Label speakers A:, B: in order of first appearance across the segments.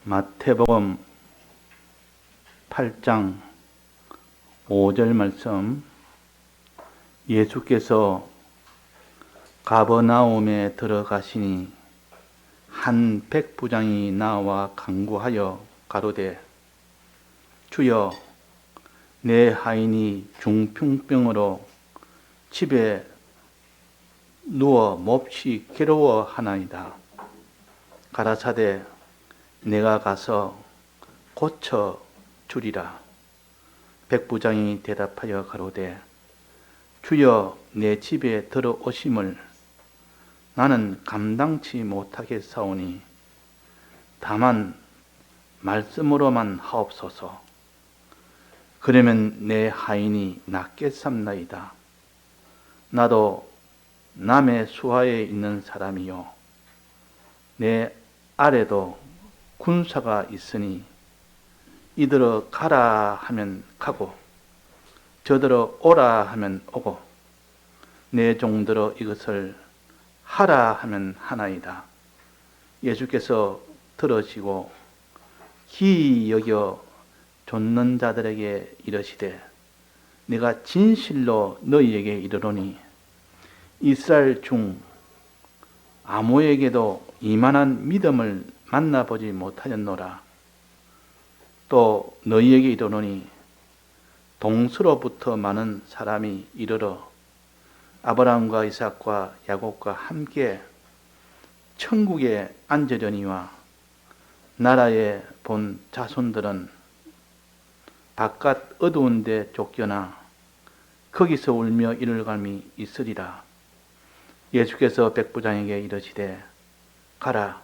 A: 마태복음 8장 5절 말씀. 예수께서 가버나움에 들어가시니 한 백부장이 나와 간구하여 가로되, 주여, 내 하인이 중풍병으로 집에 누워 몹시 괴로워하나이다. 가라사대 내가 가서 고쳐 주리라. 백부장이 대답하여 가로되, 주여, 내 집에 들어오심을 나는 감당치 못하겠사오니 다만 말씀으로만 하옵소서. 그러면 내 하인이 낫겠삼나이다. 나도 남의 수하에 있는 사람이요, 내 아래도 군사가 있으니 이들어 가라 하면 가고 저들어 오라 하면 오고 내 종들어 이것을 하라 하면 하나이다. 예수께서 들으시고 기이 여겨 좇는 자들에게 이르시되, 내가 진실로 너희에게 이르노니 이스라엘 중 아무에게도 이만한 믿음을 만나보지 못하였노라. 또 너희에게 이르노니 동서로부터 많은 사람이 이르러 아브라함과 이삭과 야곱과 함께 천국에 앉으려니와 나라에 본 자손들은 바깥 어두운 데 쫓겨나 거기서 울며 이를 감이 있으리라. 예수께서 백부장에게 이르시되, 가라,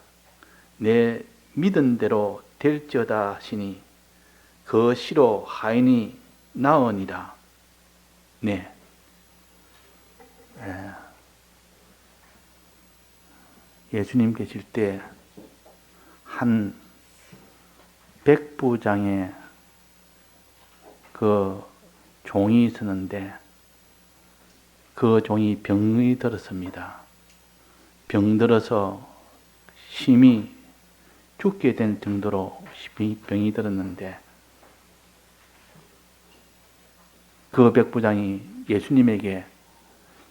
A: 내 믿은 대로 될지어다 하시니 그 시로 하인이 나으니라. 네. 예수님 계실 때 한 백부장의 그 종이 있었는데 그 종이 병이 들었습니다. 병들어서 심히 죽게 된 정도로 병이 들었는데 그 백부장이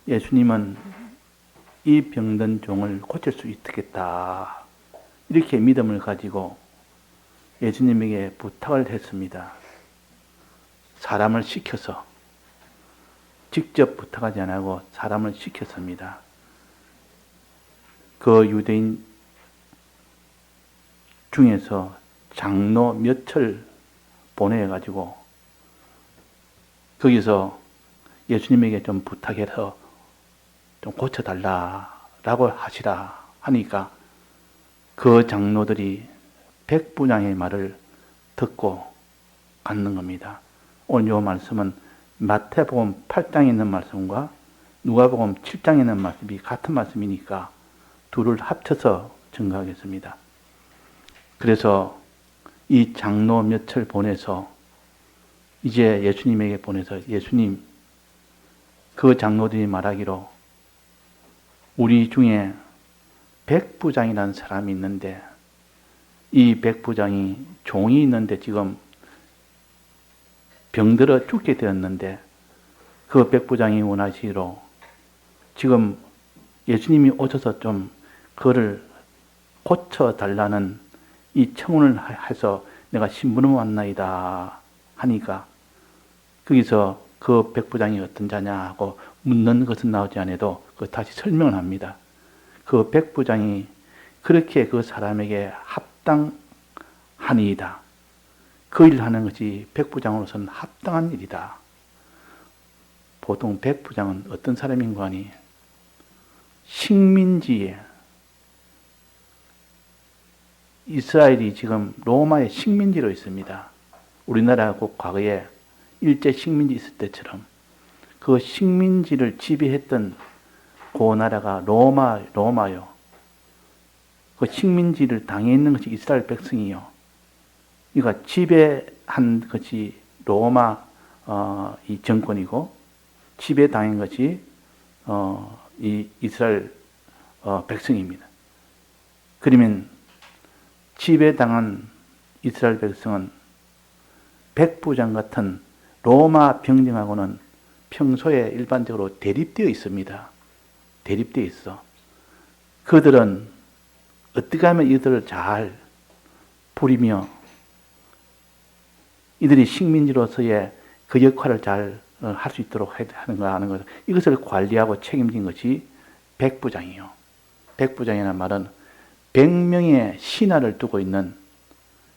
A: 예수님은 이 병든 종을 고칠 수 있겠다, 이렇게 믿음을 가지고 예수님에게 부탁을 했습니다. 사람을 시켜서, 직접 부탁하지 않고 사람을 시켰습니다. 그 유대인 중에서 장로 몇을 보내가지고 거기서 예수님에게 좀 부탁해서 좀 고쳐달라라고 하시라 하니까 그 장로들이 백부장의 말을 듣고 갖는 겁니다. 오늘 이 말씀은 마태복음 8장에 있는 말씀과 누가복음 7장에 있는 말씀이 같은 말씀이니까 둘을 합쳐서 증거하겠습니다. 그래서 이 장로 몇을 보내서 이제 예수님에게 보내서, 예수님, 그 장로들이 말하기로 우리 중에 백부장이라는 사람이 있는데 이 백부장이 종이 있는데 지금 병들어 죽게 되었는데 그 백부장이 원하시기로 지금 예수님이 오셔서 좀 그를 고쳐달라는 이 청혼을 해서 내가 신부름 왔나이다 하니까 거기서 그 백부장이 어떤 자냐 하고 묻는 것은 나오지 않아도 그 다시 설명을 합니다. 그 백부장이 그렇게 그 사람에게 합당하니이다. 그 일을 하는 것이 백부장으로서는 합당한 일이다. 보통 백부장은 어떤 사람인가 하니 식민지에, 이스라엘이 지금 로마의 식민지로 있습니다. 우리나라가 꼭 과거에 일제 식민지 있을 때처럼 그 식민지를 지배했던 그 나라가 로마요. 그 식민지를 당해 있는 것이 이스라엘 백성이요. 그러니까 지배한 것이 로마 이 정권이고 지배당한 것이 이 이스라엘 백성입니다. 그러면 지배당한 이스라엘 백성은 백부장 같은 로마 병정하고는 평소에 일반적으로 대립되어 있습니다. 대립되어 있어. 그들은 어떻게 하면 이들을 잘 부리며 이들이 식민지로서의 그 역할을 잘 할 수 있도록 하는가 하는 것, 이것을 관리하고 책임진 것이 백부장이요. 백부장이라는 말은 100명의 신하를 두고 있는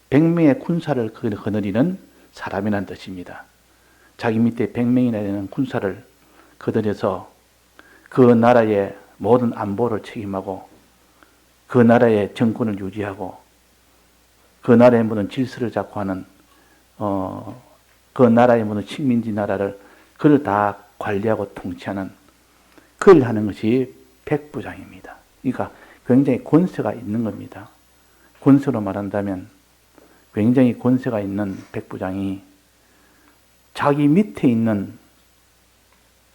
A: 100명의 군사를 거느리는 사람이라는 뜻입니다. 자기 밑에 100명이나 되는 군사를 거느려서 그 나라의 모든 안보를 책임하고 그 나라의 정권을 유지하고 그 나라의 모든 질서를 잡고 하는 그 나라의 모든 식민지 나라를 그걸 다 관리하고 통치하는 그걸 하는 것이 백부장입니다. 그러니까 굉장히 권세가 있는 겁니다. 권세로 말한다면 굉장히 권세가 있는 백부장이 자기 밑에 있는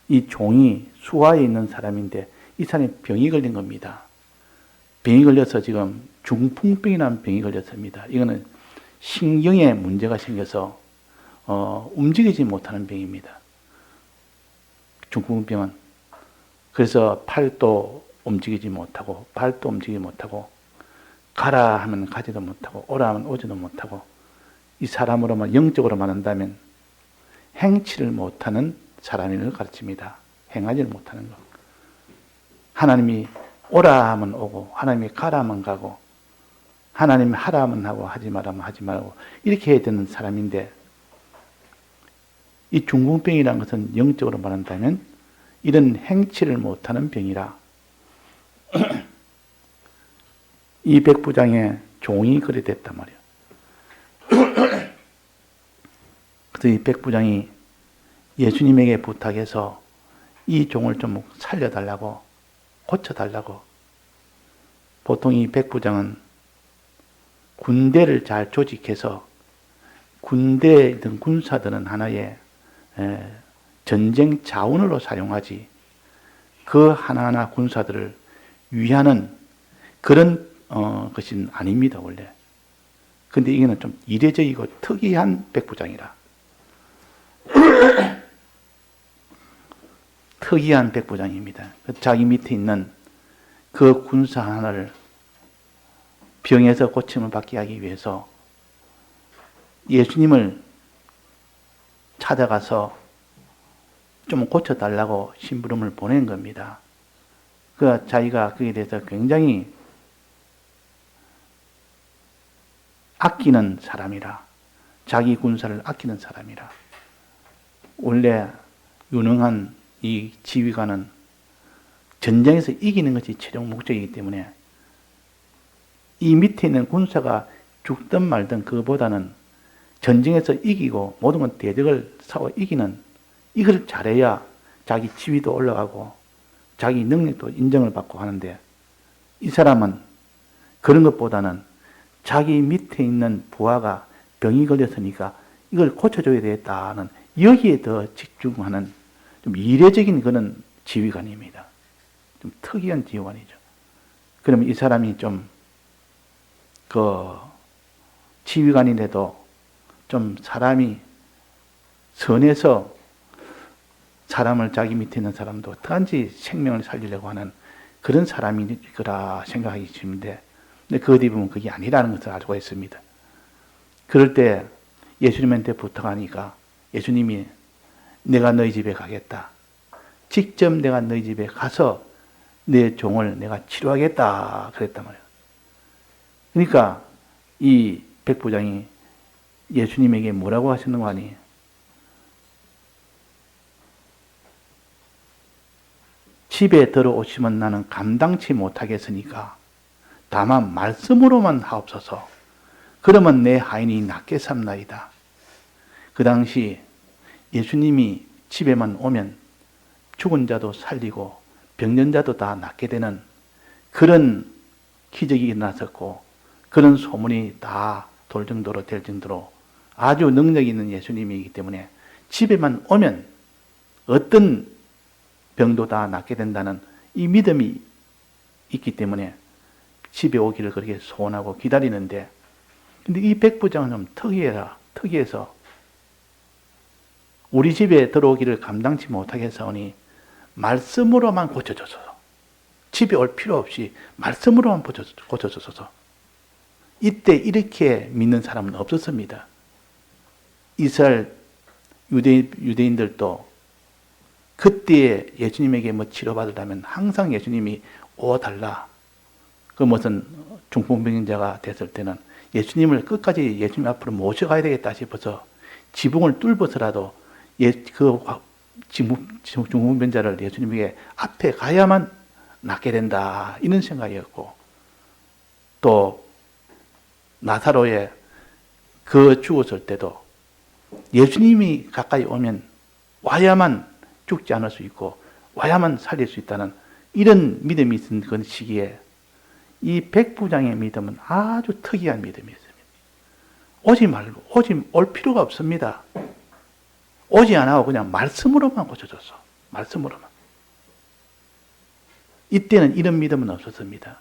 A: 이 종이 수하에 있는 사람인데 이 사람이 병이 걸린 겁니다. 병이 걸려서 지금 중풍병이라는 병이 걸렸습니다. 이거는 신경에 문제가 생겨서 움직이지 못하는 병입니다. 중풍병은. 그래서 팔도 움직이지 못하고 발도 움직이지 못하고 가라 하면 가지도 못하고 오라 하면 오지도 못하고 이 사람으로만 영적으로 말한다면 행치를 못하는 사람을 가르칩니다. 행하지를 못하는 것. 하나님이 오라 하면 오고 하나님이 가라 하면 가고 하나님이 하라 하면 하고 하지 말라면 하지 말고 이렇게 해야 되는 사람인데 이 중풍병이라는 것은 영적으로 말한다면 이런 행치를 못하는 병이라 이 백부장의 종이 그리 됐단 말이에요. 그래서 이 백부장이 예수님에게 부탁해서 이 종을 좀 살려달라고 고쳐달라고. 보통 이 백부장은 군대를 잘 조직해서 군대에 있는 군사들은 하나의 전쟁 자원으로 사용하지 그 하나하나 군사들을 위하는 그런 것은 아닙니다, 원래. 근데 이거는 좀 이례적이고 특이한 백부장이라. 특이한 백부장입니다. 자기 밑에 있는 그 군사 하나를 병에서 고침을 받게 하기 위해서 예수님을 찾아가서 좀 고쳐달라고 심부름을 보낸 겁니다. 그 자기가 그에 대해서 굉장히 아끼는 사람이라, 자기 군사를 아끼는 사람이라. 원래 유능한 이 지휘관은 전쟁에서 이기는 것이 최종 목적이기 때문에 이 밑에 있는 군사가 죽든 말든 그보다는 전쟁에서 이기고 모든 건 대적을 싸워 이기는 이걸 잘해야 자기 지위도 올라가고 자기 능력도 인정을 받고 하는데 이 사람은 그런 것보다는 자기 밑에 있는 부하가 병이 걸렸으니까 이걸 고쳐줘야 되겠다는 여기에 더 집중하는 좀 이례적인 그런 지휘관입니다. 좀 특이한 지휘관이죠. 그러면 이 사람이 좀 그 지휘관인데도 좀 사람이 선해서 사람을 자기 밑에 있는 사람도 어떠한지 생명을 살리려고 하는 그런 사람이 거라 생각하기 쉬운데 근데 그 어디 보면 그게 아니라는 것을 알고 있습니다. 그럴 때 예수님한테 부탁하니까 예수님이 내가 너희 집에 가겠다. 직접 내가 너희 집에 가서 내 종을 내가 치료하겠다. 그랬단 말이에요. 그러니까 이 백부장이 예수님에게 뭐라고 하시는 거 아니에요? 집에 들어오시면 나는 감당치 못하겠으니까 다만 말씀으로만 하옵소서. 그러면 내 하인이 낫게 삼나이다. 그 당시 예수님이 집에만 오면 죽은 자도 살리고 병든 자도 다 낫게 되는 그런 기적이 일어났었고 그런 소문이 다 돌 정도로 될 정도로 아주 능력이 있는 예수님이기 때문에 집에만 오면 어떤 병도 다 낫게 된다는 이 믿음이 있기 때문에 집에 오기를 그렇게 소원하고 기다리는데 근데 이 백부장은 좀 특이해서 우리 집에 들어오기를 감당치 못하게 해서니 말씀으로만 고쳐줘서, 집에 올 필요 없이 말씀으로만 고쳐줘서, 이때 이렇게 믿는 사람은 없었습니다. 이스라엘 유대인들도 그때 예수님에게 뭐 치료받으려면 항상 예수님이 오달라. 그 무슨 중풍병자가 됐을 때는 예수님을 끝까지 예수님 앞으로 모셔가야 되겠다 싶어서 지붕을 뚫어서라도 그 중풍병자를 예수님에게 앞에 가야만 낫게 된다. 이런 생각이었고, 또 나사로의 그 죽었을 때도 예수님이 가까이 오면 와야만 죽지 않을 수 있고 와야만 살릴 수 있다는 이런 믿음이 있는 그 시기에 이 백부장의 믿음은 아주 특이한 믿음이었습니다. 오지 올 필요가 없습니다. 오지 안 하고 그냥 말씀으로만 고쳐줬어. 말씀으로만. 이때는 이런 믿음은 없었습니다.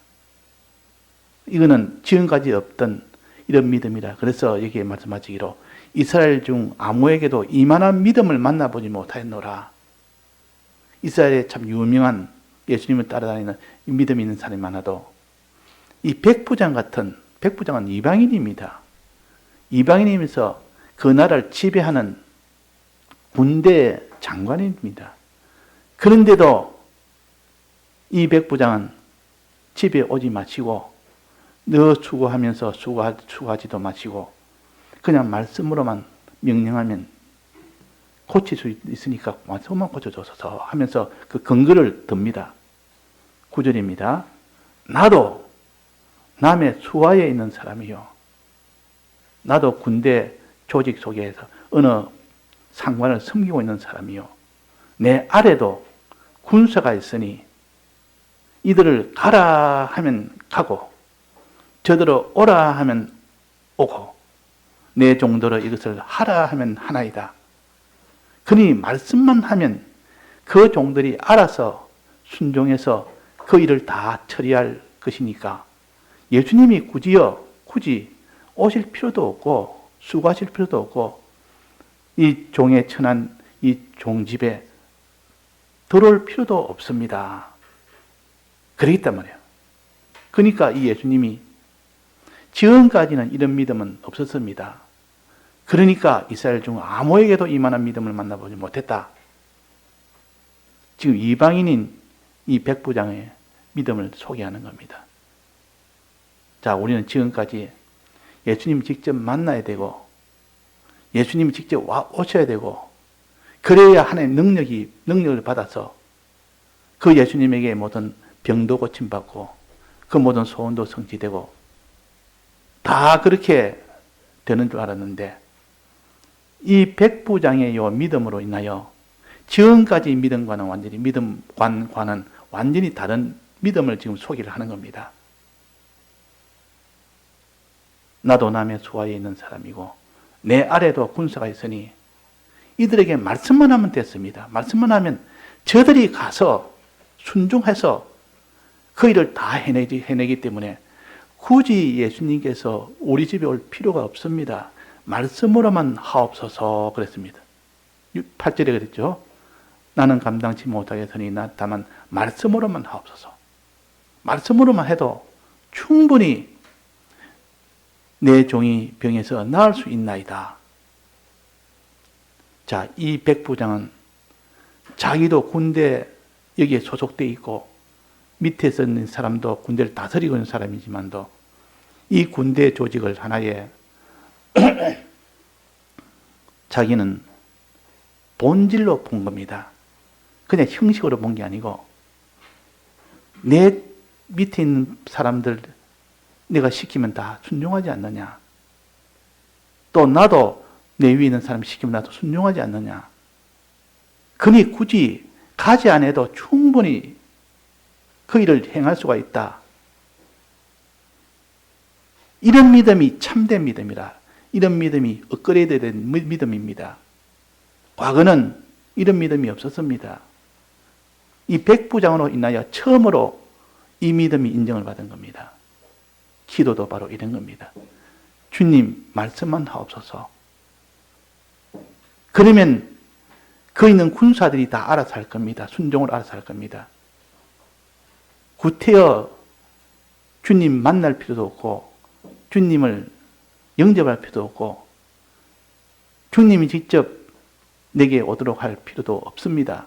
A: 이거는 지금까지 없던 이런 믿음이라. 그래서 여기에 말씀하시기로 이스라엘 중 아무에게도 이만한 믿음을 만나보지 못하였노라. 이스라엘에 참 유명한 예수님을 따라다니는 믿음이 있는 사람이 많아도 이 백부장은 이방인입니다. 이방인이면서 그 나라를 지배하는 군대 장관입니다. 그런데도 이 백부장은 집에 오지 마시고 너 수고하면서 수고하지도 마시고 그냥 말씀으로만 명령하면 고칠 수 있으니까 말씀만 고쳐줘서 하면서 그 근거를 듭니다. 9절입니다. 나도 남의 수하에 있는 사람이요. 나도 군대 조직 속에서 어느 상관을 섬기고 있는 사람이요. 내 아래도 군사가 있으니 이들을 가라 하면 가고 저들을 오라 하면 오고 내 종들로 이것을 하라 하면 하나이다. 그러니 말씀만 하면 그 종들이 알아서 순종해서 그 일을 다 처리할 것이니까 예수님이 굳이 오실 필요도 없고 수고하실 필요도 없고 이 종의 천한 이 종집에 들어올 필요도 없습니다. 그러겠단 말이에요. 그러니까 이 예수님이 지금까지는 이런 믿음은 없었습니다. 그러니까 이스라엘 중 아무에게도 이만한 믿음을 만나보지 못했다. 지금 이방인인 이 백부장의 믿음을 소개하는 겁니다. 자, 우리는 지금까지 예수님 직접 만나야 되고 예수님이 직접 오셔야 되고 그래야 하나님의 능력을 받아서 그 예수님에게 모든 병도 고침받고 그 모든 소원도 성취되고 다 그렇게 되는 줄 알았는데 이 백부장의 요 믿음으로 인하여 지금까지 믿음과는 완전히 다른 믿음을 지금 소개를 하는 겁니다. 나도 남의 수하에 있는 사람이고 내 아래도 군사가 있으니 이들에게 말씀만 하면 됐습니다. 말씀만 하면 저들이 가서 순종해서 그 일을 다 해내기 때문에 굳이 예수님께서 우리 집에 올 필요가 없습니다. 말씀으로만 하옵소서 그랬습니다. 8절에 그랬죠. 나는 감당치 못하겠으니 다만 말씀으로만 하옵소서. 말씀으로만 해도 충분히 내 종이 병에서 나을 수 있나이다. 자, 이 백부장은 자기도 군대 여기에 소속되어 있고 밑에 있는 사람도 군대를 다스리고 있는 사람이지만도 이 군대 조직을 하나의 자기는 본질로 본 겁니다. 그냥 형식으로 본 게 아니고 내 밑에 있는 사람들 내가 시키면 다 순종하지 않느냐. 또 나도 내 위에 있는 사람 시키면 나도 순종하지 않느냐. 그니 굳이 가지 않아도 충분히 그 일을 행할 수가 있다. 이런 믿음이 참된 믿음이라. 이런 믿음이 업그레이드 된 믿음입니다. 과거는 이런 믿음이 없었습니다. 이 백부장으로 인하여 처음으로 이 믿음이 인정을 받은 겁니다. 기도도 바로 이런 겁니다. 주님 말씀만 하옵소서. 그러면 그 있는 군사들이 다 알아서 할 겁니다. 순종을 알아서 할 겁니다. 구태여 주님 만날 필요도 없고 주님을 영접할 필요도 없고 주님이 직접 내게 오도록 할 필요도 없습니다.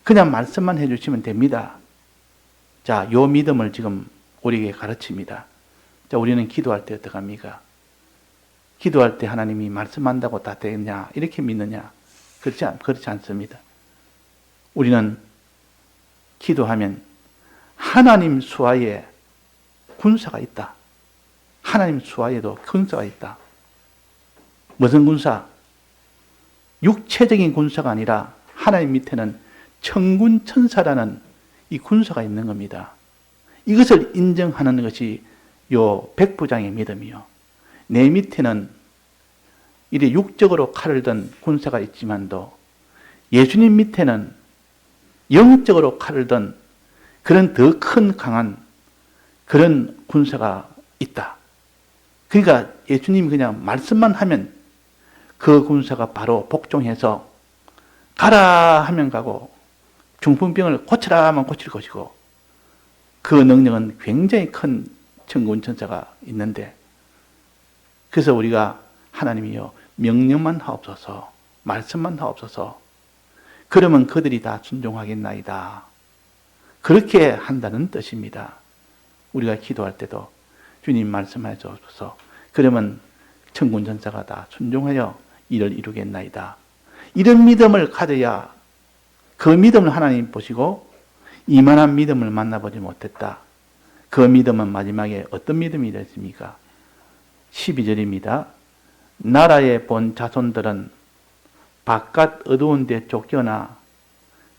A: 그냥 말씀만 해주시면 됩니다. 자, 요 믿음을 지금 우리에게 가르칩니다. 자, 우리는 기도할 때 어떡합니까? 기도할 때 하나님이 말씀한다고 다 되겠냐? 이렇게 믿느냐? 그렇지 않습니다. 우리는 기도하면 하나님 수하에 군사가 있다. 하나님 수하에도 군사가 있다. 무슨 군사? 육체적인 군사가 아니라 하나님 밑에는 천군 천사라는 이 군사가 있는 겁니다. 이것을 인정하는 것이 요 백부장의 믿음이요. 내 밑에는 이래 육적으로 칼을 든 군사가 있지만도 예수님 밑에는 영적으로 칼을 든 그런 더 큰 강한 그런 군사가 있다. 그러니까 예수님이 그냥 말씀만 하면 그 군사가 바로 복종해서 가라 하면 가고 중풍병을 고쳐라 하면 고칠 것이고 그 능력은 굉장히 큰 천군 천사가 있는데 그래서 우리가 하나님이여 명령만 하옵소서 말씀만 하옵소서 그러면 그들이 다 순종하겠나이다. 그렇게 한다는 뜻입니다. 우리가 기도할 때도 주님 말씀해 주옵소서 그러면 천군 천사가 다 순종하여 이를 이루겠나이다. 이런 믿음을 가져야 그 믿음을 하나님 보시고 이만한 믿음을 만나보지 못했다. 그 믿음은 마지막에 어떤 믿음이 됐습니까? 12절입니다. 나라에 본 자손들은 바깥 어두운 데 쫓겨나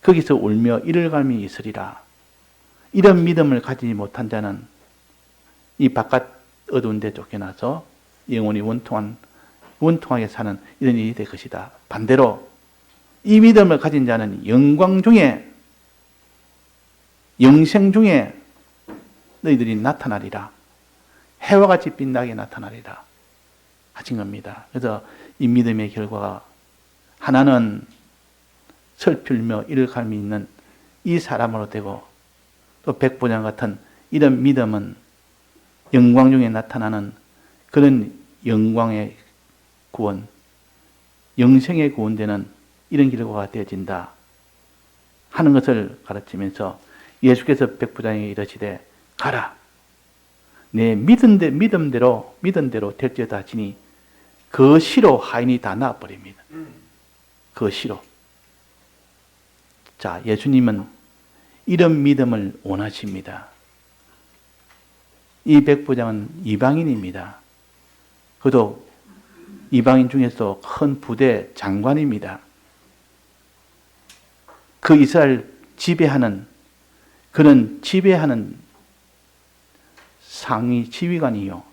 A: 거기서 울며 이를 갈미 있으리라. 이런 믿음을 가지지 못한 자는 이 바깥 어두운 데 쫓겨나서 영원히 원통하게 사는 이런 일이 될 것이다. 반대로 이 믿음을 가진 자는 영광 중에 영생 중에 너희들이 나타나리라. 해와 같이 빛나게 나타나리라 하신 겁니다. 그래서 이 믿음의 결과가 하나는 슬플며 이를 갈미 있는 이 사람으로 되고 또 백부장 같은 이런 믿음은 영광 중에 나타나는 그런 영광의 구원, 영생의 구원되는 이런 결과가 되어진다 하는 것을 가르치면서 예수께서 백부장에게 이르시되 가라. 내 믿음대로 될지어다 하시니 그 시로 하인이 다 나아버립니다. 그 시로. 자, 예수님은 이런 믿음을 원하십니다. 이 백부장은 이방인입니다. 그도 이방인 중에서 큰 부대 장관입니다. 그 이스라엘 지배하는 상위 지휘관이요.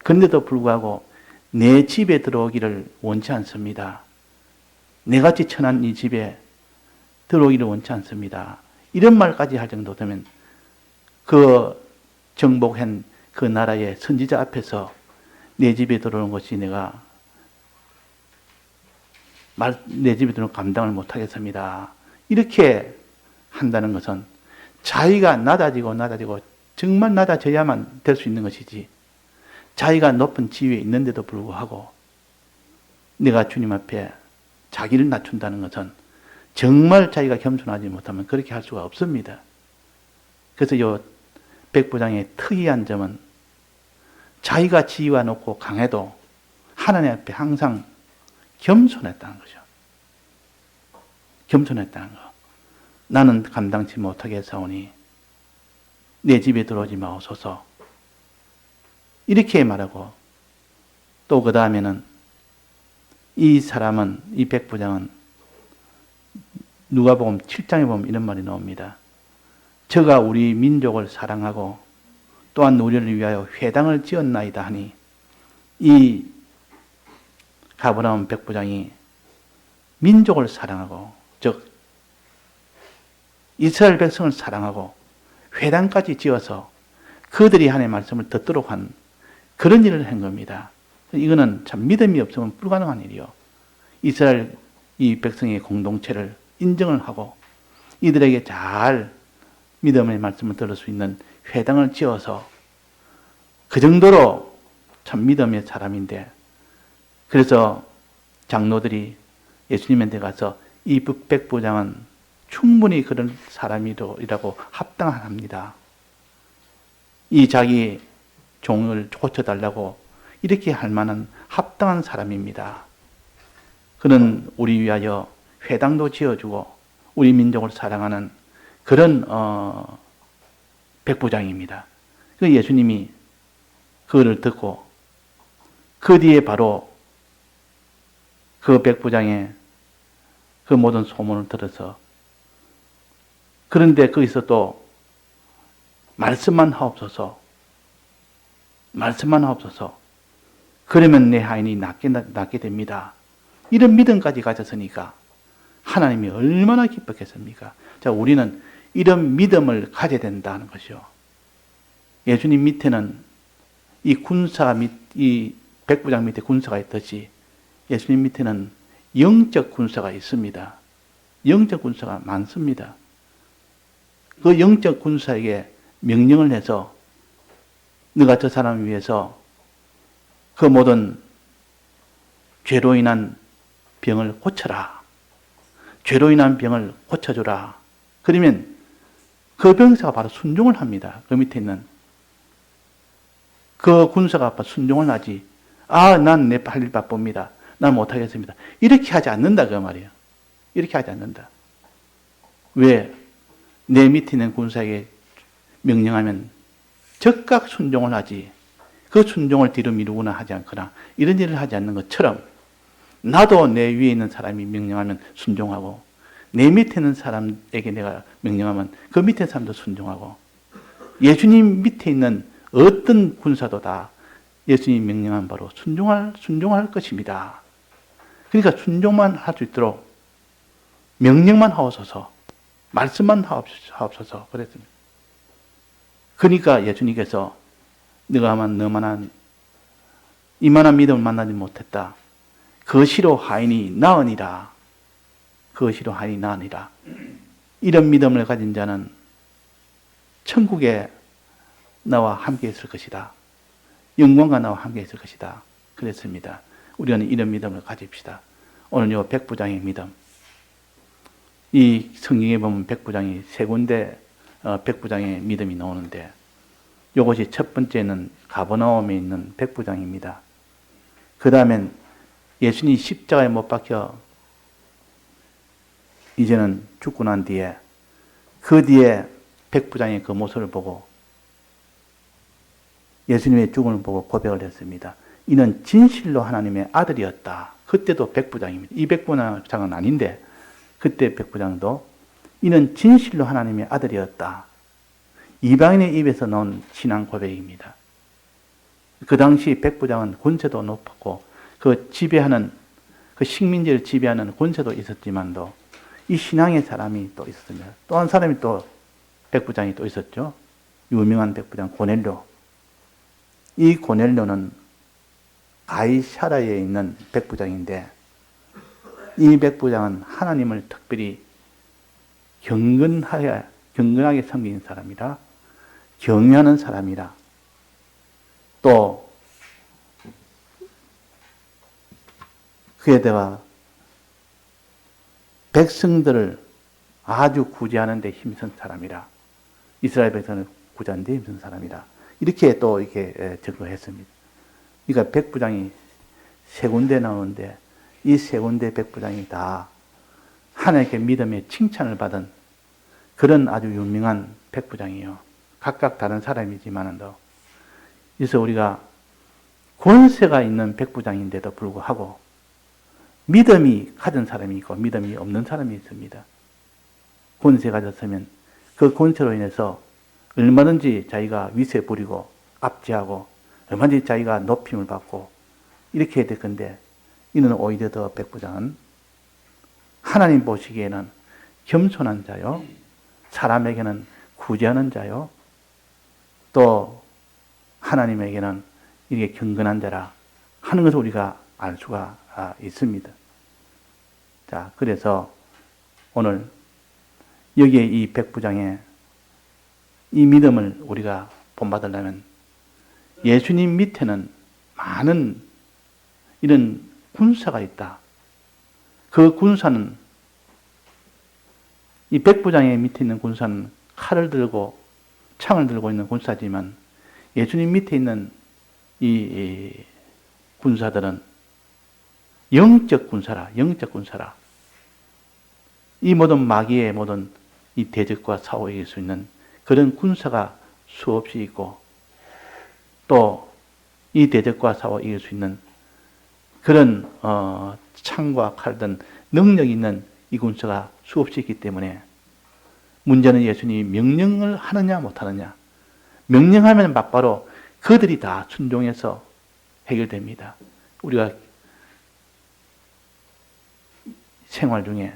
A: 그런데도 불구하고 내 집에 들어오기를 원치 않습니다. 내같이 천한 이 집에 들어오기를 원치 않습니다. 이런 말까지 할 정도 되면 그 정복한 그 나라의 선지자 앞에서 내 집에 들어오는 것이 내 집에 들어오는 감당을 못하겠습니다. 이렇게 한다는 것은 자기가 낮아지고 정말 낮아져야만 될 수 있는 것이지 자기가 높은 지위에 있는데도 불구하고 내가 주님 앞에 자기를 낮춘다는 것은 정말 자기가 겸손하지 못하면 그렇게 할 수가 없습니다. 그래서 이 백부장의 특이한 점은 자기가 지위가 높고 강해도 하나님 앞에 항상 겸손했다는 거죠. 겸손했다는 거. 나는 감당치 못하게 사오니 내 집에 들어오지 마옵소서. 이렇게 말하고 또 그 다음에는 이 백부장은 누가복음 7장에 보면 이런 말이 나옵니다. 저가 우리 민족을 사랑하고 또한 우리를 위하여 회당을 지었나이다 하니 이 가버나움 백부장이 민족을 사랑하고 즉 이스라엘 백성을 사랑하고 회당까지 지어서 그들이 하나님의 말씀을 듣도록 한 그런 일을 한 겁니다. 이거는 참 믿음이 없으면 불가능한 일이요. 이스라엘 이 백성의 공동체를 인정을 하고 이들에게 잘 믿음의 말씀을 들을 수 있는 회당을 지어서 그 정도로 참 믿음의 사람인데, 그래서 장로들이 예수님한테 가서 이 백부장은 충분히 그런 사람이라고 합당합니다. 이 자기 종을 고쳐달라고 이렇게 할 만한 합당한 사람입니다. 그는 우리 위하여 회당도 지어주고 우리 민족을 사랑하는 그런 백부장입니다. 그 예수님이 그거를 듣고 그 뒤에 바로 그 백부장의 그 모든 소문을 들어서, 그런데 거기서 또 말씀만 하옵소서, 말씀만 하옵소서, 그러면 내 하인이 낫게 됩니다. 이런 믿음까지 가졌으니까 하나님이 얼마나 기뻤겠습니까? 자, 우리는 이런 믿음을 가져야 된다는 것이요. 예수님 밑에는 이 백부장 밑에 군사가 있듯이 예수님 밑에는 영적 군사가 있습니다. 영적 군사가 많습니다. 그 영적 군사에게 명령을 해서 너가 저 사람을 위해서 그 모든 죄로 인한 병을 고쳐라. 죄로 인한 병을 고쳐주라. 그러면 그 병사가 바로 순종을 합니다. 그 밑에 있는 그 군사가 순종을 하지. 난 내 할 일 바쁩니다. 난 못하겠습니다. 이렇게 하지 않는다 그 말이에요. 이렇게 하지 않는다. 왜? 내 밑에 있는 군사에게 명령하면 즉각 순종을 하지. 그 순종을 뒤로 미루거나 하지 않거나 이런 일을 하지 않는 것처럼 나도 내 위에 있는 사람이 명령하면 순종하고, 내 밑에 있는 사람에게 내가 명령하면 그 밑에 사람도 순종하고, 예수님 밑에 있는 어떤 군사도 다 예수님 명령한 바로 순종할 것입니다. 그러니까 순종만 할 수 있도록 명령만 하옵소서, 말씀만 하옵소서 그랬습니다. 그러니까 예수님께서 네가 너만한 이만한 믿음을 만나지 못했다. 그것이로 하인이 나으니라. 그것이로 하인이 나으니라. 이런 믿음을 가진 자는 천국에 나와 함께 있을 것이다. 영광과 나와 함께 있을 것이다. 그랬습니다. 우리는 이런 믿음을 가집시다. 오늘 요 백부장의 믿음. 이 성경에 보면 백부장이 세 군데 백부장의 믿음이 나오는데, 이것이 첫 번째는 가버나움에 있는 백부장입니다. 그 다음엔 예수님이 십자가에 못 박혀 이제는 죽고 난 뒤에 그 뒤에 백부장의 그 모습을 보고 예수님의 죽음을 보고 고백을 했습니다. 이는 진실로 하나님의 아들이었다. 그때도 백부장입니다. 이 백부장은 아닌데 그때 백부장도 이는 진실로 하나님의 아들이었다. 이방인의 입에서 나온 신앙 고백입니다. 그 당시 백부장은 권세도 높았고 그 식민지를 지배하는 권세도 있었지만도 이 신앙의 사람이 또 있었습니다. 또 한 사람이 또 백부장이 또 있었죠. 유명한 백부장 고넬료. 이 고넬료는 가이사라에 있는 백부장인데, 이 백부장은 하나님을 특별히 경건하게 섬기는 사람이라, 경외하는 사람이라, 또 그에다가 백성들을 아주 구제하는 데 힘쓴 사람이라, 이스라엘 백성을 구제하는 데 힘쓴 사람이라, 이렇게 또 이렇게 증거했습니다. 그러니까 백부장이 세 군데 나오는데 이 세 군데 백부장이 다 하나님께 믿음의 칭찬을 받은 그런 아주 유명한 백부장이에요. 각각 다른 사람이지만도. 그래서 우리가 권세가 있는 백부장인데도 불구하고 믿음이 가진 사람이 있고 믿음이 없는 사람이 있습니다. 권세가 가졌으면 그 권세로 인해서 얼마든지 자기가 위세 부리고 압제하고 얼마든지 자기가 높임을 받고 이렇게 해야 될 건데, 이는 오히려 더 백부장은 하나님 보시기에는 겸손한 자요, 사람에게는 구제하는 자요, 또 하나님에게는 이렇게 경건한 자라 하는 것을 우리가 알 수가 있습니다. 자, 그래서 오늘 여기에 이 백부장의 이 믿음을 우리가 본받으려면 예수님 밑에는 많은 이런 군사가 있다. 그 군사는, 이 백부장의 밑에 있는 군사는 칼을 들고 창을 들고 있는 군사지만 예수님 밑에 있는 이 군사들은 영적 군사라. 이 모든 마귀의 모든 이 대적과 싸워 이길 수 있는 그런 군사가 수없이 있고, 또 이 대적과 싸워 이길 수 있는 그런 창과 칼 등 능력 있는 이 군사가 수없이 있기 때문에 문제는 예수님이 명령을 하느냐 못하느냐. 명령하면 막바로 그들이 다 순종해서 해결됩니다. 우리가 생활 중에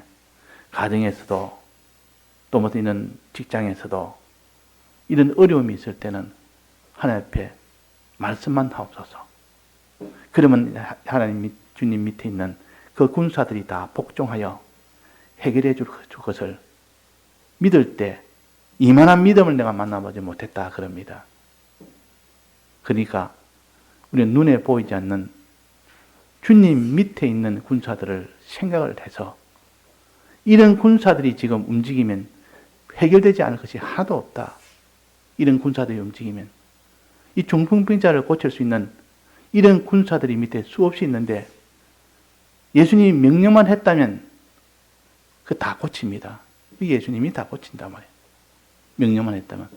A: 가정에서도 또 무슨 이런 직장에서도 이런 어려움이 있을 때는 하나님 앞에 말씀만 하옵소서. 그러면 하나님 주님 밑에 있는 그 군사들이 다 복종하여 해결해 줄 것을 믿을 때 이만한 믿음을 내가 만나보지 못했다 그럽니다. 그러니까 우리는 눈에 보이지 않는 주님 밑에 있는 군사들을 생각을 해서 이런 군사들이 지금 움직이면 해결되지 않을 것이 하나도 없다. 이런 군사들이 움직이면 이 중풍병자를 고칠 수 있는 이런 군사들이 밑에 수없이 있는데 예수님이 명령만 했다면 그 다 고칩니다. 예수님이 다 고친단 말이에요. 명령만 했다면.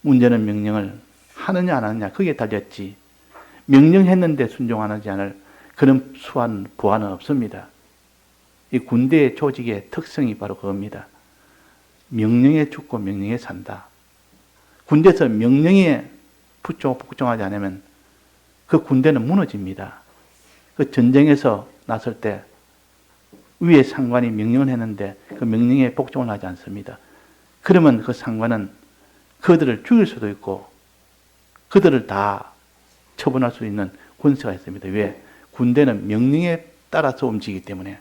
A: 문제는 명령을 하느냐 안 하느냐 거기에 달렸지, 명령했는데 순종하지 않을 그런 부하는 없습니다. 이 군대의 조직의 특성이 바로 그겁니다. 명령에 죽고 명령에 산다. 군대에서 명령에 복종하지 않으면 그 군대는 무너집니다. 그 전쟁에서 나설 때 위에 상관이 명령을 했는데 그 명령에 복종을 하지 않습니다. 그러면 그 상관은 그들을 죽일 수도 있고 그들을 다 처분할 수 있는 권세가 있습니다. 왜? 군대는 명령에 따라서 움직이기 때문에.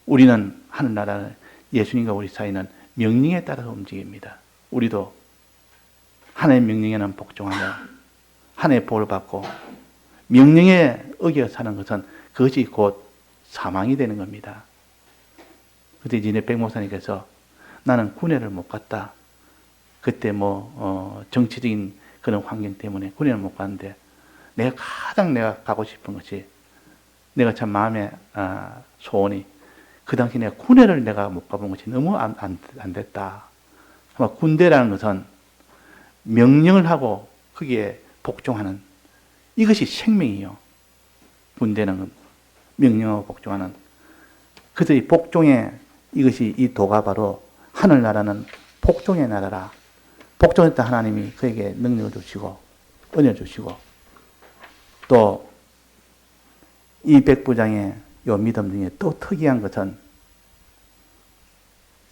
A: 우리는 하늘나라는 예수님과 우리 사이는 명령에 따라서 움직입니다. 우리도 하나님의 명령에는 복종하며 하나님의 복을 받고 명령에 어겨 사는 것은 그것이 곧 사망이 되는 겁니다. 그때 이제 백 목사님께서 나는 군회를 못 갔다. 그때 정치적인 그런 환경 때문에 군회를 못 갔는데 가장 가고 싶은 것이 내가 참 마음의 소원이 그 당시 내가 군회를 내가 못 가본 것이 너무 안 됐다. 아마 군대라는 것은 명령을 하고 거기에 복종하는 이것이 생명이요. 군대는 명령하고 복종하는. 그래서 이 복종의 이것이 이 도가 바로 하늘나라는 복종의 나라라. 복종했다 하나님이 그에게 능력을 주시고 은혜를 주시고 또 이 백부장의 요 믿음 중에 또 특이한 것은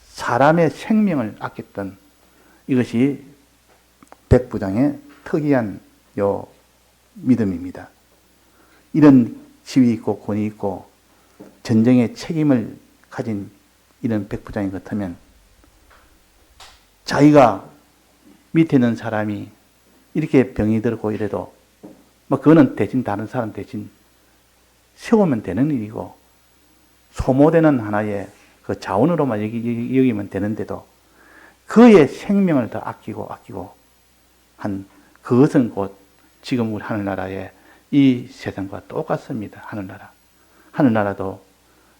A: 사람의 생명을 아꼈던 이것이 백부장의 특이한 요 믿음입니다. 이런 지위 있고 권위 있고 전쟁의 책임을 가진 이런 백부장이 같으면 자기가 밑에 있는 사람이 이렇게 병이 들고 이래도 그거는 대신 다른 사람 대신 세우면 되는 일이고 소모되는 하나의 그 자원으로만 여기면 되는데도 그의 생명을 더 아끼고 한 그것은 곧 지금 우리 하늘나라의 이 세상과 똑같습니다. 하늘나라도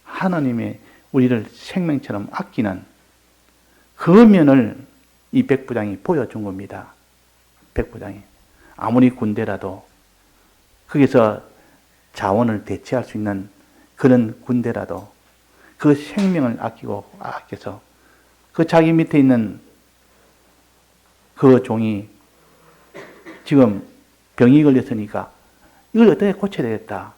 A: 하나님의 우리를 생명처럼 아끼는 그 면을 이 백부장이 보여준 겁니다. 백부장이 아무리 군대라도 거기서 자원을 대체할 수 있는 그런 군대라도 그 생명을 아껴서 그 자기 밑에 있는 그 종이 지금 병이 걸렸으니까 이걸 어떻게 고쳐야 되겠다.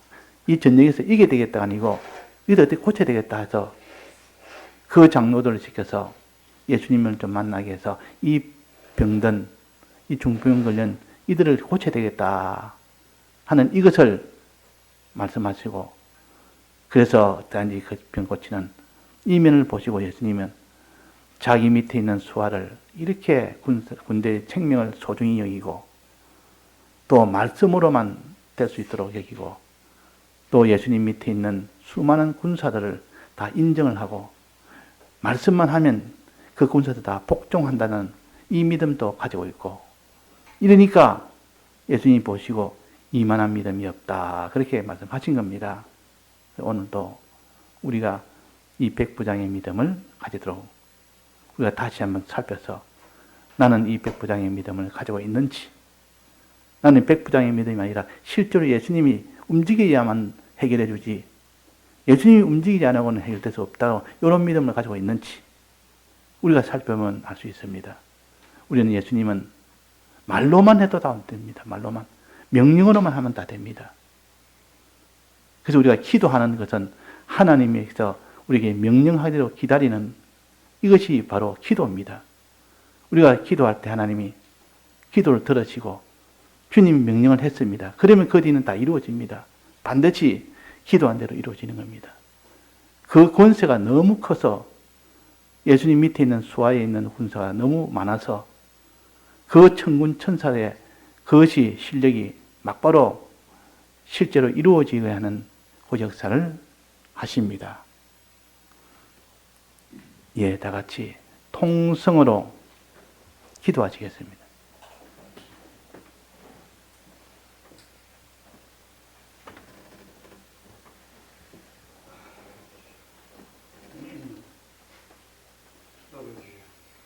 A: 이 전쟁에서 이겨야 되겠다 아니고 이걸 어떻게 고쳐야 되겠다 해서 그 장로들을 시켜서 예수님을 좀 만나게 해서 이 병든 이 중풍 걸린 이들을 고쳐야 되겠다 하는 이것을 말씀하시고, 그래서 단지 그 병 고치는 이면을 보시고 예수님은 자기 밑에 있는 수하를 이렇게 군대의 생명을 소중히 여기고, 또 말씀으로만 될 수 있도록 여기고, 또 예수님 밑에 있는 수많은 군사들을 다 인정을 하고, 말씀만 하면 그 군사들 다 복종한다는 이 믿음도 가지고 있고, 이러니까 예수님이 보시고 이만한 믿음이 없다, 그렇게 말씀하신 겁니다. 오늘도 우리가 이 백부장의 믿음을 가지도록 우리가 다시 한번 살펴서, 나는 이 백부장의 믿음을 가지고 있는지, 나는 백부장의 믿음이 아니라 실제로 예수님이 움직여야만 해결해 주지, 예수님이 움직이지 않으고는 해결될 수 없다고, 이런 믿음을 가지고 있는지 우리가 살펴보면 알 수 있습니다. 우리는 예수님은 말로만 해도 다 됩니다. 말로만. 명령으로만 하면 다 됩니다. 그래서 우리가 기도하는 것은 하나님께서 우리에게 명령하기로 기다리는, 이것이 바로 기도입니다. 우리가 기도할 때 하나님이 기도를 들으시고 주님이 명령을 했습니다. 그러면 그 뒤는 다 이루어집니다. 반드시 기도한 대로 이루어지는 겁니다. 그 권세가 너무 커서, 예수님 밑에 있는 수하에 있는 군사가 너무 많아서 그 천군 천사의 그것이 실력이 막바로 실제로 이루어지게 하는 그 역사를 하십니다. 예, 다 같이 통성으로 기도하시겠습니다.